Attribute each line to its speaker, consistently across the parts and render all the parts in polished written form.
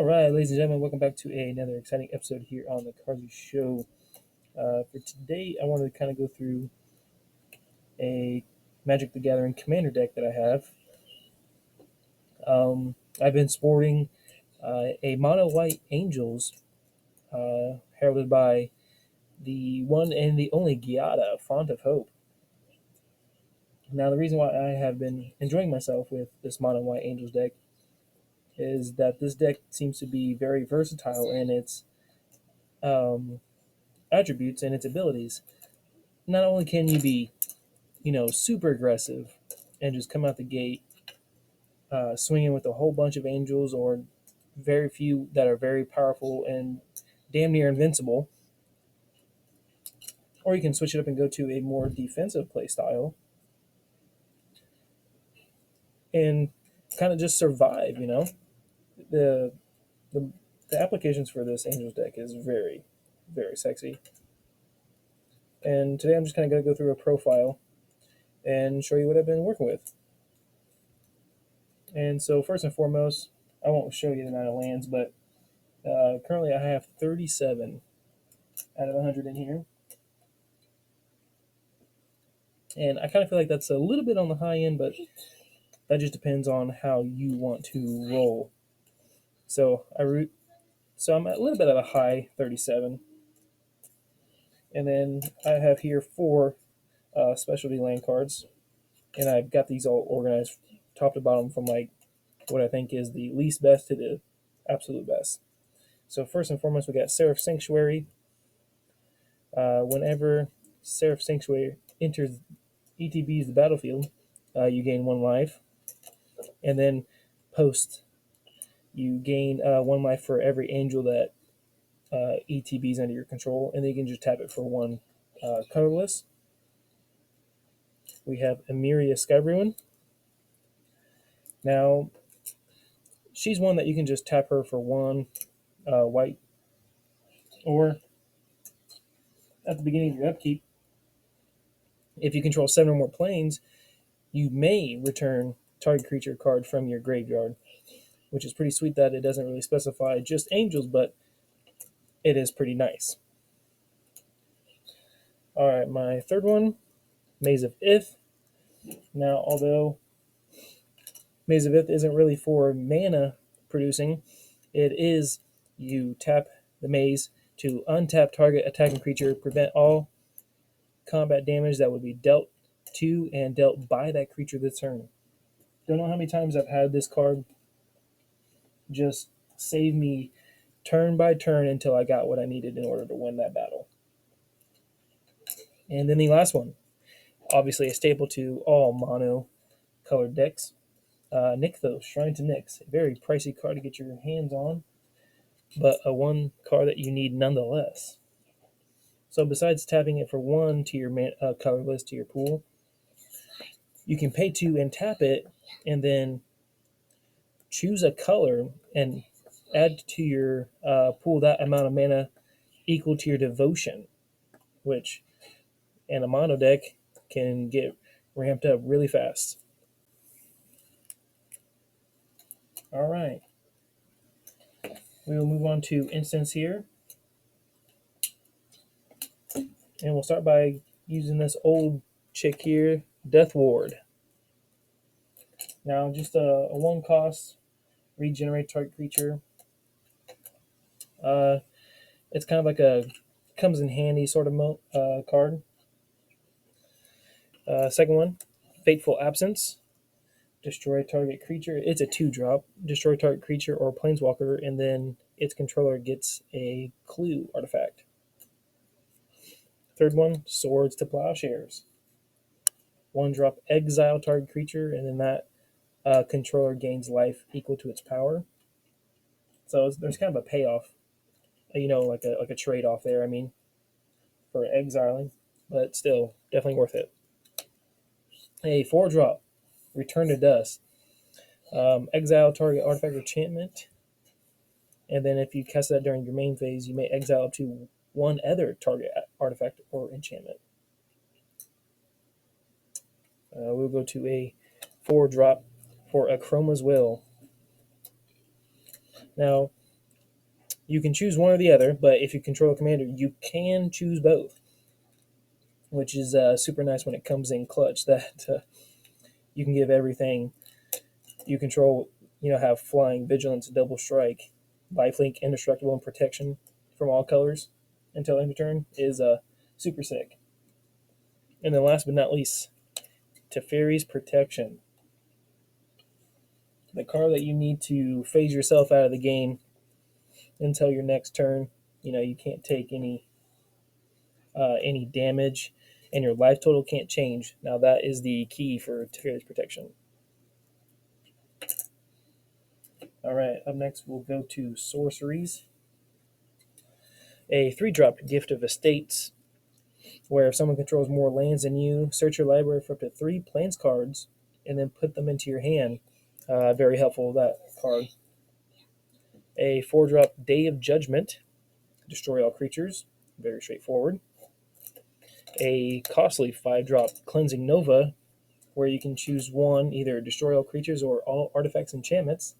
Speaker 1: right, ladies and gentlemen, welcome back to another exciting episode here on the Carly Show. For today, I wanted to kind of go through a Magic the Gathering Commander deck that I have. I've been sporting a Mono White Angels, heralded by the one and the only Giada, Font of Hope. Now, the reason why I have been enjoying myself with this Mono White Angels deck is that this deck seems to be very versatile in its attributes and its abilities. Not only can you be, super aggressive and just come out the gate swinging with a whole bunch of angels or very few that are very powerful and damn near invincible, or you can switch it up and go to a more defensive play style and kind of just survive. The, the the applications for this angels deck is very, very sexy. And today I'm just kind of going to go through a profile and show you what I've been working with. And so first and foremost, I won't show you the amount of lands, but currently I have 37 out of 100 in here. And I kind of feel like that's a little bit on the high end, but that just depends on how you want to roll. So I'm a little bit at a high 37. And then I have here 4 specialty land cards. And I've got these all organized top to bottom from like what I think is the least best to the absolute best. So first and foremost, we got Seraph Sanctuary. Whenever Seraph Sanctuary enters ETB's the battlefield, you gain 1 life. And then post, you gain 1 life for every angel that ETBs under your control, and then you can just tap it for 1 colorless. We have Emiria Skyruin. Now, she's one that you can just tap her for 1 white, or at the beginning of your upkeep, if you control 7 or more planes, you may return target creature card from your graveyard, which is pretty sweet that it doesn't really specify just angels, but it is pretty nice. All right, my third one, Maze of Ith. Now, although Maze of Ith isn't really for mana producing, it is you tap the maze to untap target attacking creature, prevent all combat damage that would be dealt to and dealt by that creature this turn. Don't know how many times I've had this card just save me turn by turn until I got what I needed in order to win that battle. And then the last one, obviously a staple to all mono colored decks, Nykthos, Shrine to Nyx. A very pricey card to get your hands on, but a 1 card that you need nonetheless. So besides tapping it for 1 to your colorless to your pool, you can pay 2 and tap it, and then choose a color and add to your pool that amount of mana equal to your devotion, which in a mono deck can get ramped up really fast. All right. We will move on to instance here. And we'll start by using this old chick here, Death Ward. Now, just a 1 cost, regenerate target creature. It's kind of like a comes in handy sort of card. Second one, Fateful Absence. Destroy target creature. It's a 2-drop. Destroy target creature or planeswalker, and then its controller gets a clue artifact. Third one, Swords to Plowshares. 1-drop, exile target creature, and then that controller gains life equal to its power. So there's kind of a payoff, like a trade-off there, for exiling, but still, definitely worth it. A 4-drop, Return to Dust. Exile target artifact or enchantment, and then if you cast that during your main phase, you may exile up to 1 other target artifact or enchantment. We'll go to a 4-drop for Akroma's Will. Now, You can choose one or the other, but if you control a commander, you can choose both, which is super nice when it comes in clutch. That you can give everything you control. Have flying, vigilance, double strike, lifelink, indestructible, and protection from all colors until end of turn is super sick. And then last but not least, Teferi's Protection. The card that you need to phase yourself out of the game until your next turn. You can't take any damage, and your life total can't change. Now that is the key for Teferi's Protection. All right, up next we'll go to Sorceries. A 3-drop Gift of Estates, where if someone controls more lands than you, search your library for up to 3 Plains cards and then put them into your hand. Very helpful, that card. A 4-drop Day of Judgment, destroy all creatures. Very straightforward. A costly 5-drop Cleansing Nova, where you can choose one, either destroy all creatures or all artifacts and enchantments.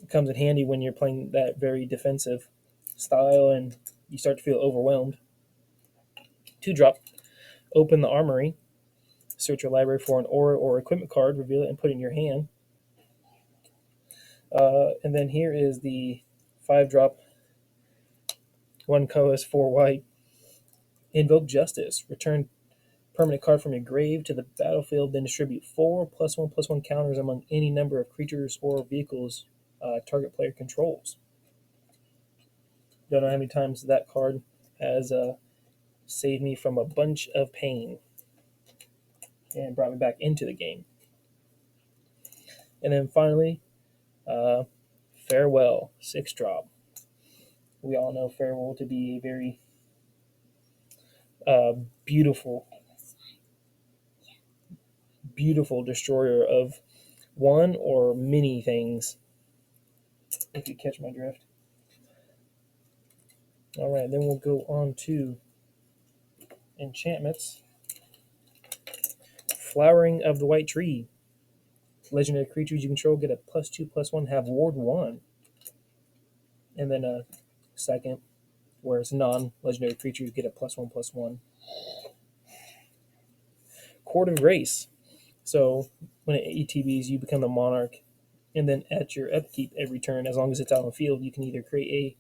Speaker 1: It comes in handy when you're playing that very defensive style and you start to feel overwhelmed. 2-drop Open the Armory, search your library for an aura or equipment card, reveal it, and put it in your hand. And then here is the 5-drop, 1 colorless, 4 white, Invoke Justice. Return permanent card from your grave to the battlefield, then distribute 4 +1/+1 counters among any number of creatures or vehicles target player controls. Don't know how many times that card has saved me from a bunch of pain and brought me back into the game. And then finally, Farewell, 6-drop. We all know Farewell to be a very beautiful destroyer of one or many things, if you catch my drift. All right, then we'll go on to enchantments. Flowering of the White Tree. Legendary creatures you control get a +2/+1, have ward 1. And then a second, where it's non-legendary creatures get a +1/+1. Court of Grace. So when it ETBs, you become the monarch, and then at your upkeep every turn, as long as it's out on the field, you can either create a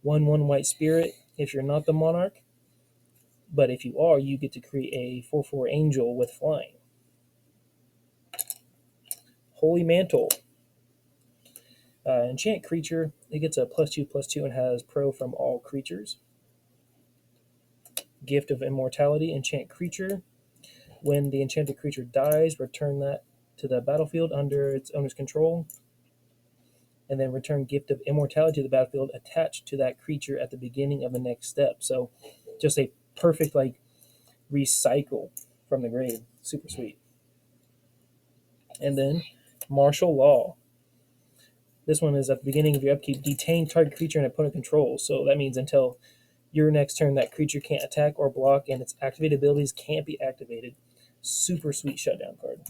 Speaker 1: 1/1 white spirit if you're not the monarch, but if you are, you get to create a 4/4 angel with flying. Holy Mantle. Enchant creature, it gets a +2/+2 and has pro from all creatures. Gift of Immortality. Enchant creature. When the enchanted creature dies, return that to the battlefield under its owner's control, and then return Gift of Immortality to the battlefield attached to that creature at the beginning of the next step. So just a perfect recycle from the grave. Super sweet. And then Martial Law. This one is at the beginning of your upkeep, detain target creature and opponent controls. So that means until your next turn, that creature can't attack or block, and its activated abilities can't be activated. Super sweet shutdown card.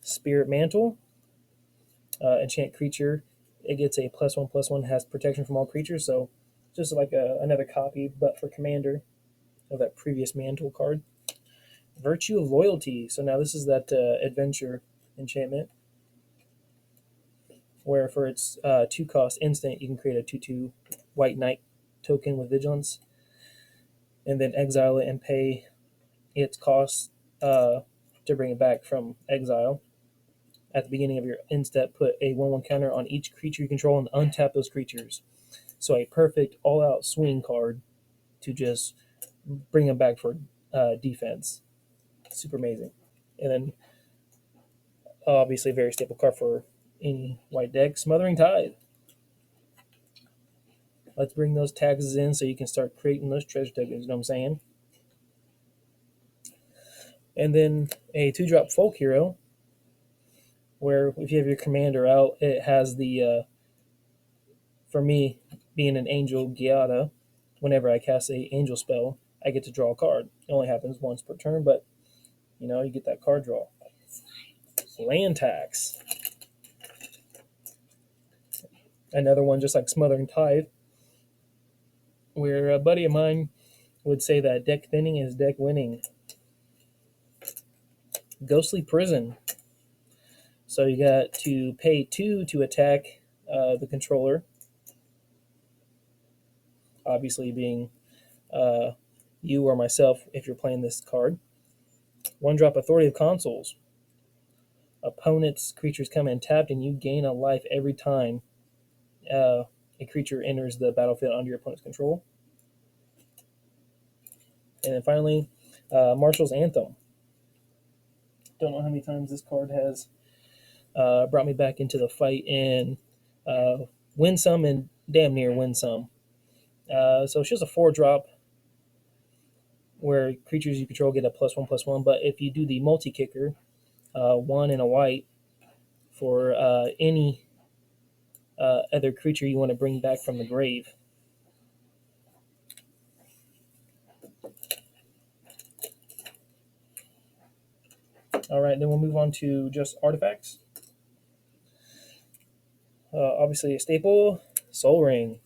Speaker 1: Spirit Mantle. Enchant creature. It gets a +1/+1, has protection from all creatures. So just like another copy, but for commander of that previous Mantle card. Virtue of Loyalty. So now this is that adventure enchantment, where for its 2-cost instant, you can create a 2/2 white knight token with vigilance, and then exile it and pay its cost to bring it back from exile. At the beginning of your end step, put a 1/1 counter on each creature you control and untap those creatures. So a perfect all-out swing card to just bring them back for defense. Super amazing. And then obviously a very staple card for any white deck, Smothering Tide. Let's bring those taxes in so you can start creating those treasure tokens, you know what I'm saying? And then a 2-drop Folk Hero, where if you have your commander out, it has the, for me, being an angel, Giada, whenever I cast a angel spell, I get to draw a card. It only happens once per turn, but, you get that card draw. Land Tax. Another one just like Smothering Tithe, where a buddy of mine would say that deck thinning is deck winning. Ghostly Prison. So you got to pay 2 to attack the controller, obviously being uh, you or myself if you're playing this card. 1-drop Authority of Consuls. Opponent's creatures come in tapped, and you gain a life every time a creature enters the battlefield under your opponent's control. And then finally, Marshall's Anthem. Don't know how many times this card has brought me back into the fight and win some and damn near win some. So it's just a 4-drop where creatures you control get a +1/+1. But if you do the multi-kicker, 1 and a white for any other creature you want to bring back from the grave. All right, then we'll move on to just artifacts. Obviously a staple, Soul Ring.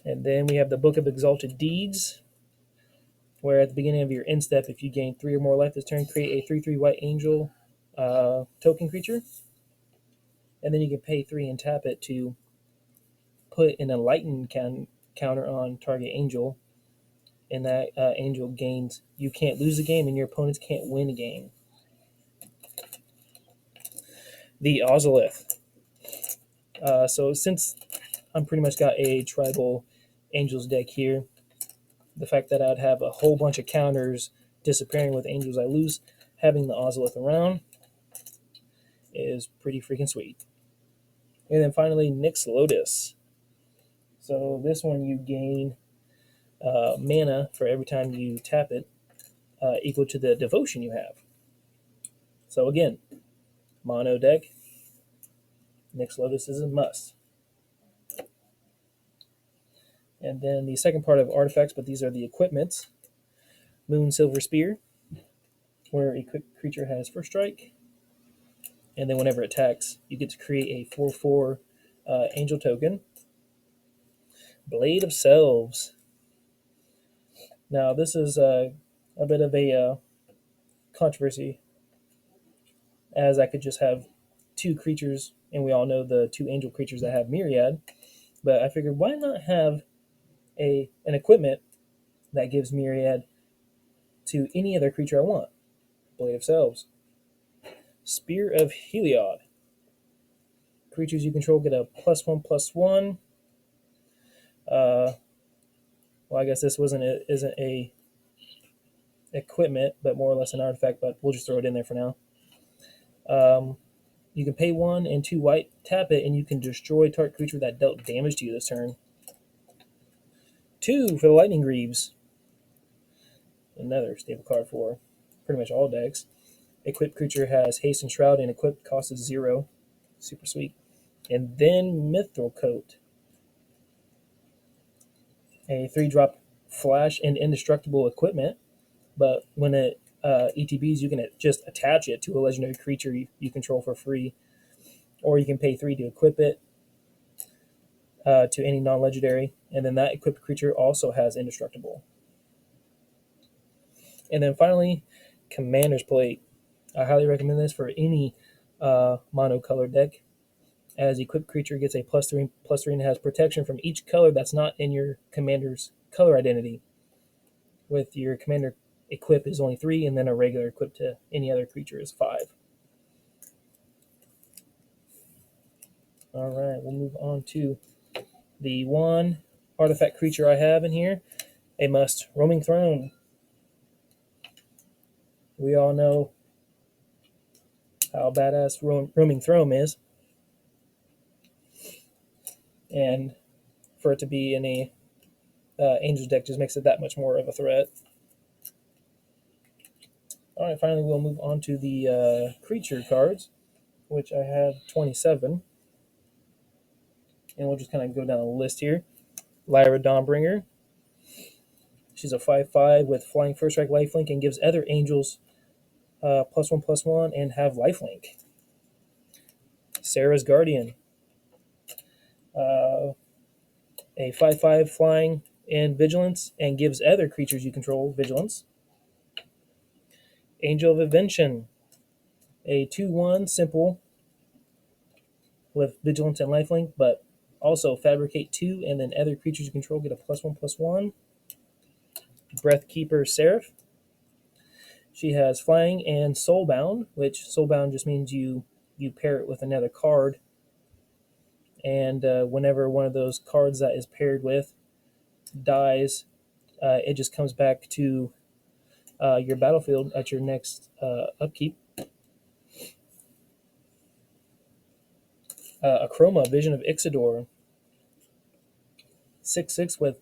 Speaker 1: And then we have the Book of Exalted Deeds, where at the beginning of your end step, if you gain 3 or more life this turn, create a 3/3 white angel token creature. And then you can pay 3 and tap it to put an enlightened counter on target angel. And that angel gains, you can't lose a game and your opponents can't win a game. The Ozolith. So since I'm pretty much got a tribal angels deck here, the fact that I'd have a whole bunch of counters disappearing with angels I lose, having the Ozolith around is pretty freaking sweet. And then finally, Nyx Lotus. So this one you gain mana for every time you tap it, equal to the devotion you have. So again, mono deck, Nyx Lotus is a must. And then the second part of artifacts, but these are the equipments. Moon Silver Spear, where equipped creature has first strike. And then whenever it attacks, you get to create a 4/4 angel token. Blade of Selves. Now this is a bit of a controversy, as I could just have 2 creatures, and we all know the 2 angel creatures that have Myriad. But I figured, why not have an equipment that gives Myriad to any other creature I want? Blade of Selves. Spear of Heliod. Creatures you control get a +1/+1. Well, I guess this isn't a equipment, but more or less an artifact, but we'll just throw it in there for now. You can pay 1 and 2 white, tap it, and you can destroy target creature that dealt damage to you this turn. 2 for the Lightning Greaves. Another staple card for pretty much all decks. Equipped creature has haste and shroud, and equipped cost is 0. Super sweet. And then Mithril Coat. A 3-drop flash and indestructible equipment, but when it ETBs, you can just attach it to a legendary creature you control for free, or you can pay 3 to equip it to any non-legendary, and then that equipped creature also has indestructible. And then finally, Commander's Plate. I highly recommend this for any monocolored deck, as equipped creature gets a +3/+3 and has protection from each color that's not in your commander's color identity. With your commander equip is only 3, and then a regular equip to any other creature is 5. All right, we'll move on to the one artifact creature I have in here, a must, Roaming Throne. We all know how badass Roaming Throne is, and for it to be in a Angels deck just makes it that much more of a threat. All right, finally we'll move on to the creature cards, which I have 27. And we'll just kind of go down the list here. Lyra Dawnbringer. She's a 5/5 with flying first strike lifelink and gives other angels +1/+1 and have lifelink. Sarah's Guardian. A 5/5 flying and vigilance, and gives other creatures you control vigilance. Angel of Invention. A 2/1 simple with vigilance and lifelink, but also fabricate 2, and then other creatures you control get a +1/+1. Breathkeeper Seraph. She has flying and soulbound, which soulbound just means you pair it with another card, and whenever one of those cards that is paired with dies, it just comes back to your battlefield at your next upkeep. Achroma, Vision of Ixidor. 6/6 with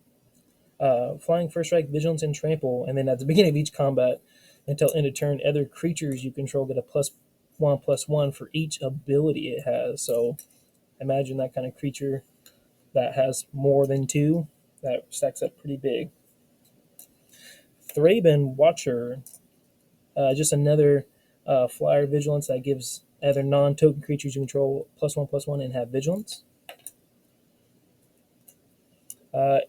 Speaker 1: flying, first strike, vigilance, and trample, and then at the beginning of each combat until end of turn, other creatures you control get a +1/+1 for each ability it has. So imagine that kind of creature that has more than 2. That stacks up pretty big. Thraben Watcher, just another flyer vigilance that gives other non-token creatures you control +1/+1 and have vigilance.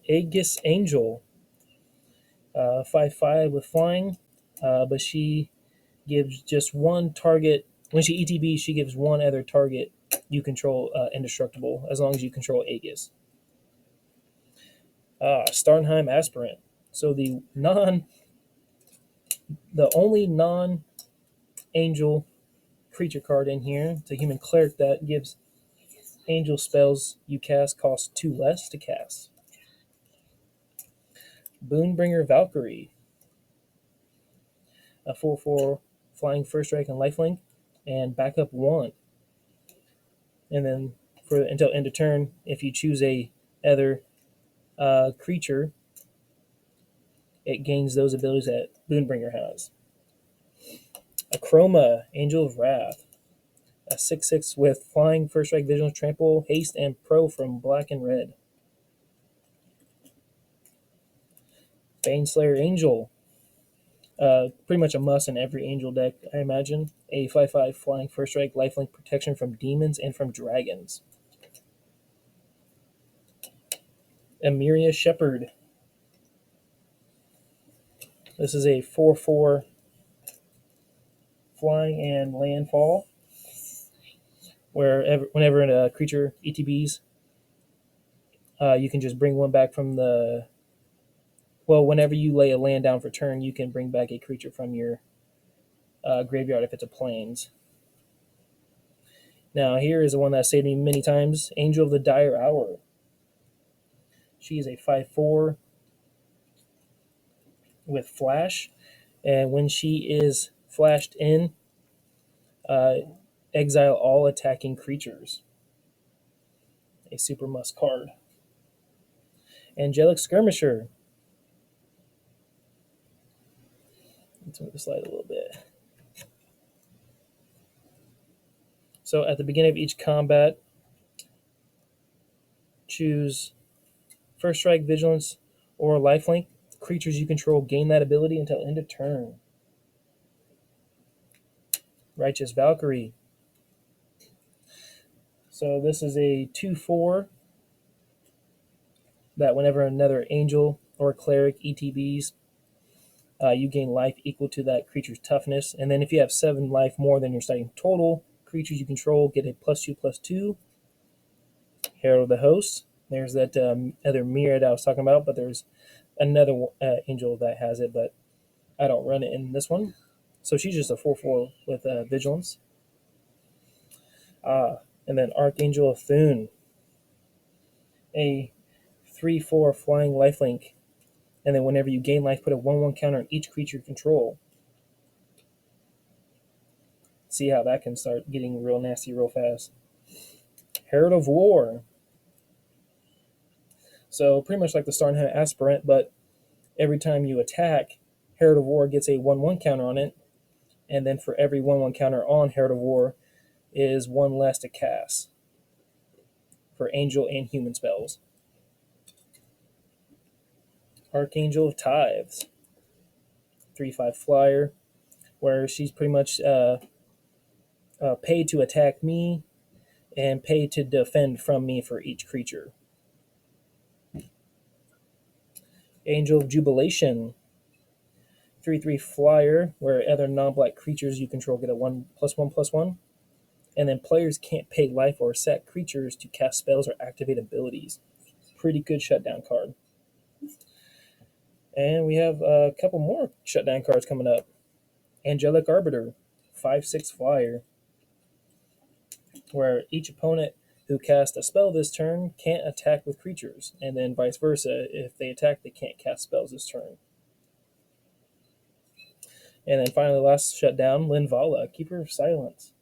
Speaker 1: Aegis Angel, 5/5 with flying, but she gives just one target. When she ETB, she gives one other target you control indestructible as long as you control Aegis. Starnheim Aspirant. So the only non-angel creature card in here. It's a human cleric that gives angel spells you cast cost 2 less to cast. Boonbringer Valkyrie. A 4/4 flying, first strike, and lifelink, and backup 1. And then for until end of turn, if you choose a other creature, it gains those abilities that Boonbringer has. Achroma, Angel of Wrath. A 6/6 with flying, first strike, vigilance, trample, haste, and pro from black and red. Baneslayer Angel. Pretty much a must in every angel deck, I imagine. A 5/5 flying, first strike, lifelink, protection from demons and from dragons. Emiria Shepherd. This is a 4/4 flying and landfall, whenever a creature ETBs, you can just bring one back from the. Well, whenever you lay a land down for turn, you can bring back a creature from your graveyard if it's a plains. Now, here is the one that saved me many times, Angel of the Dire Hour. She is a 5/4 with flash, and when she is flashed in, exile all attacking creatures. A super must card. Angelic Skirmisher. Let's move the slide a little bit. So at the beginning of each combat, choose first strike, vigilance, or lifelink. Creatures you control gain that ability until end of turn. Righteous Valkyrie. So this is a 2/4 that whenever another angel or cleric ETBs, you gain life equal to that creature's toughness. And then if you have 7 life more than your starting total, creatures you control get a +2/+2. Herald of the Host. There's that other myriad I was talking about, but there's another angel that has it, but I don't run it in this one. So she's just a 4/4 with vigilance. And then Archangel of Thune. A 3/4 flying lifelink. And then whenever you gain life, put a 1/1 counter on each creature you control. See how that can start getting real nasty real fast. Herald of War. So pretty much like the Starnheim Aspirant, but every time you attack, Herald of War gets a 1/1 counter on it. And then for every 1/1 counter on Herald of War is 1 less to cast for angel and human spells. Archangel of Tithes. 3/5 flyer, where she's pretty much paid to attack me, and pay to defend from me for each creature. Angel of Jubilation. 3/3 flyer, where other non-black creatures you control get a 1/1/1, and then players can't pay life or sack creatures to cast spells or activate abilities. Pretty good shutdown card. And we have a couple more shutdown cards coming up. Angelic Arbiter, 5/6 flyer, where each opponent who casts a spell this turn can't attack with creatures, and then vice versa. If they attack, they can't cast spells this turn. And then finally, last shutdown, Linvala, Keeper of Silence.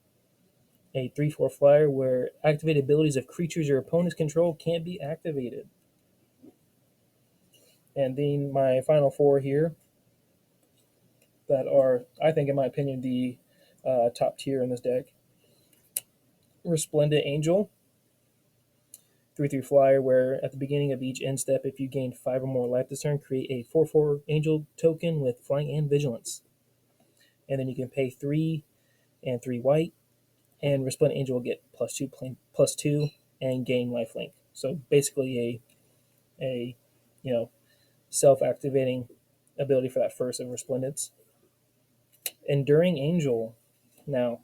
Speaker 1: A 3/4 flyer where activated abilities of creatures your opponents control can't be activated. And then my final four here that are, I think, in my opinion, the top tier in this deck. Resplendent Angel, 3/3 flyer where at the beginning of each end step, if you gain 5 or more life this turn, create a 4/4 angel token with flying and vigilance. And then you can pay 3 and 3 white, and Resplendent Angel will get +2 and gain lifelink. So basically a self-activating ability for that first of Resplendence. Enduring Angel. Now,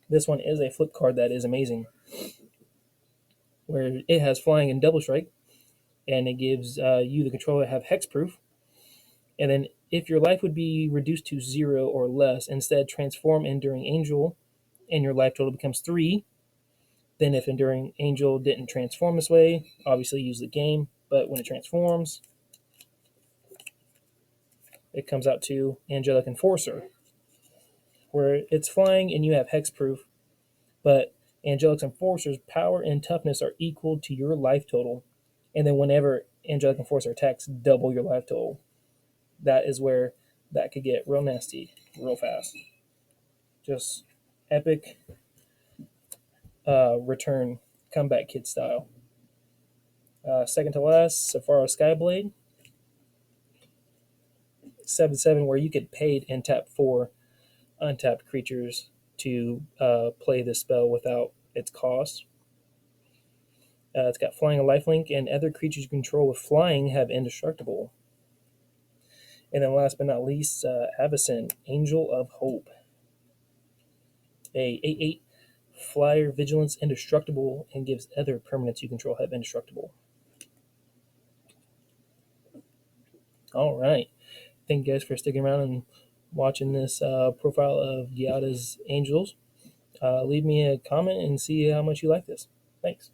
Speaker 1: this one is a flip card that is amazing, where it has flying and double strike, and it gives you, the controller, have hexproof. And then if your life would be reduced to 0 or less, instead transform Enduring Angel, and your life total becomes 3. Then if Enduring Angel didn't transform this way, obviously use the game, but when it transforms, it comes out to Angelic Enforcer, where it's flying and you have hexproof, but Angelic Enforcer's power and toughness are equal to your life total. And then whenever Angelic Enforcer attacks, double your life total. That is where that could get real nasty real fast. Just epic return comeback kid style. Second to last, Safaro Skyblade. 7/7, where you could pay and tap 4 untapped creatures to play this spell without its cost. It's got flying and lifelink, and other creatures you control with flying have indestructible. And then last but not least, Avacyn, Angel of Hope. A 8/8 flyer, vigilance, indestructible, and gives other permanents you control have indestructible. All right. Thank you guys for sticking around and watching this profile of Giada's Angels. Leave me a comment and see how much you like this. Thanks.